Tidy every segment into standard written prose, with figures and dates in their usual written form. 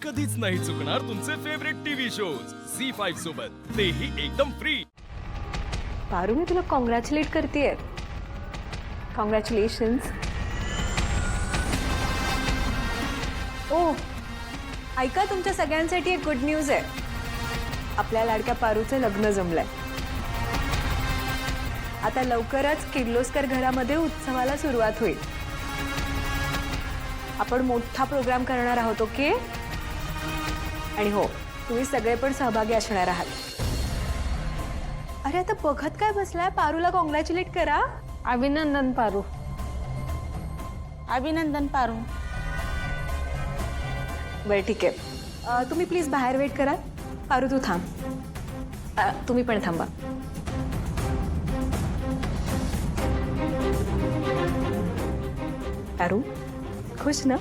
कधीच नाही चुकणार तुमचे फेवरेट टीव्ही शोज झी5 सोबत, तेही एकदम फ्री। पारू, मी तुला कॉंग्रॅच्युलेट करतेय। कॉंग्रॅच्युलेशन्स। ओ, ऐका, तुमच्या सगळ्यांसाठी एक गुड न्यूज आहे। आपल्या लाडक्या पारूचं लग्न जमलंय। आता लवकरच किर्लोस्कर घरामध्ये उत्सवाला सुरुवात होईल। आपण मोठा प्रोग्राम करणार आहोत, ओके? आणि हो, तुम्ही सगळे पण सहभागी असणार आहात। अरे आता बघत काय बसलाय? पारूला कॉंग्रॅच्युलेट करा। अभिनंदन पारू। अभिनंदन पारू। बरं, ठीक आहे। तुम्ही प्लीज बाहेर वेट करा। पारू, तू थांब। तुम्ही पण थांबा। पारू, खुश ना?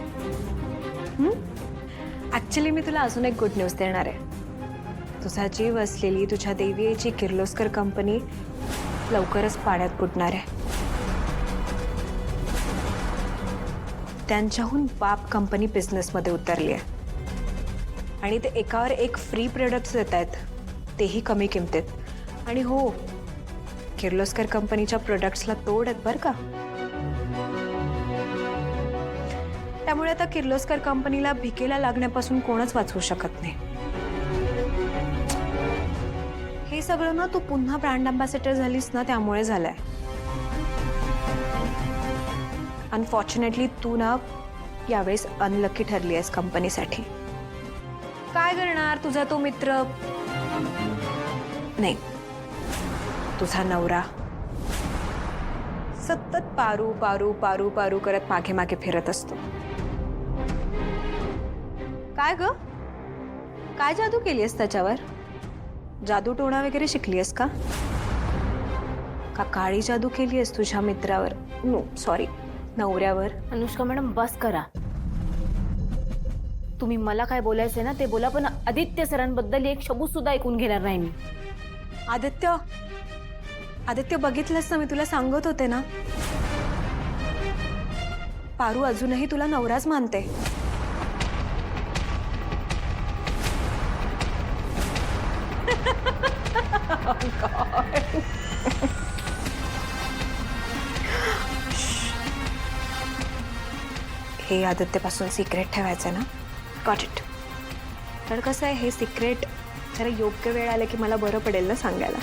ॲक्च्युली मी तुला अजून एक गुड न्यूज देणार आहे। तुझा जीव असलेली तुझ्या देवीची किर्लोस्कर कंपनी लवकरच पाण्यात बुडणार आहे। त्यांच्याहून बाप कंपनी बिझनेसमध्ये उतरली आहे आणि ते एकावर एक फ्री प्रोडक्ट्स देत आहेत, तेही कमी किमतीत। आणि हो, किर्लोस्कर कंपनीच्या प्रोडक्ट्सला तोड आहेत बरं का। त्यामुळे आता किर्लोस्कर कंपनीला भिकेला लागण्यापासून कोणच वाचवू शकत नाही। हे सगळं ना तू पुन्हा ब्रँड अँबॅसेडर झालीस ना, त्यामुळे झालंय। अनफॉर्च्युनेटली तू ना यावेळेस अनलकी ठरली आहेस कंपनीसाठी। काय करणार, तुझा तो मित्र नाही, तुझा नवरा सतत पारू पारू पारू पारू करत मागे मागे फिरत असतो। काय ग, काय जादू केली आहेस त्याच्यावर? जादू टोणा वगैरे शिकली आहेस का? काळी जादू केली आहेस तुझ्या मित्रावर? नो सॉरी, नवऱ्यावर? अनुष्का मॅडम, बस करा। तुम्ही मला काय बोलायचंय ना ते बोला, पण आदित्य सरांबद्दल एक शब्द सुद्धा ऐकून घेणार नाही मी। आदित्य, आदित्य बघितलंस ना, मी तुला सांगत होते ना, पारू अजूनही तुला नवराच मानते। हे आदित्यपासून सिक्रेट ठेवायचं ना? Got it. तर कसं आहे, हे सिक्रेट जरा योग्य वेळ आलं की मला बरं पडेल ना सांगायला।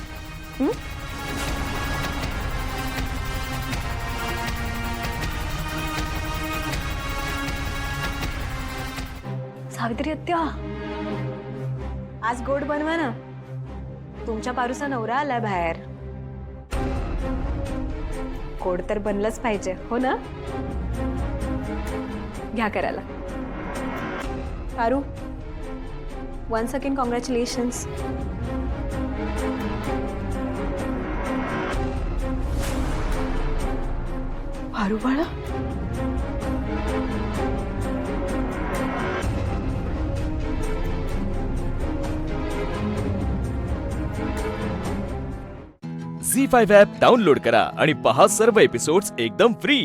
सावित्री आत्या, आज गोड बनवा ना, तुमच्या पारूचा नवरा आलाय बाहेर। गोड तर बनलंच पाहिजे, हो ना? घ्या करायला। Paru, once again congratulations. Paru बाळा, झी5 ॲप डाउनलोड करा आणि पहा सर्व एपिसोड्स एकदम फ्री।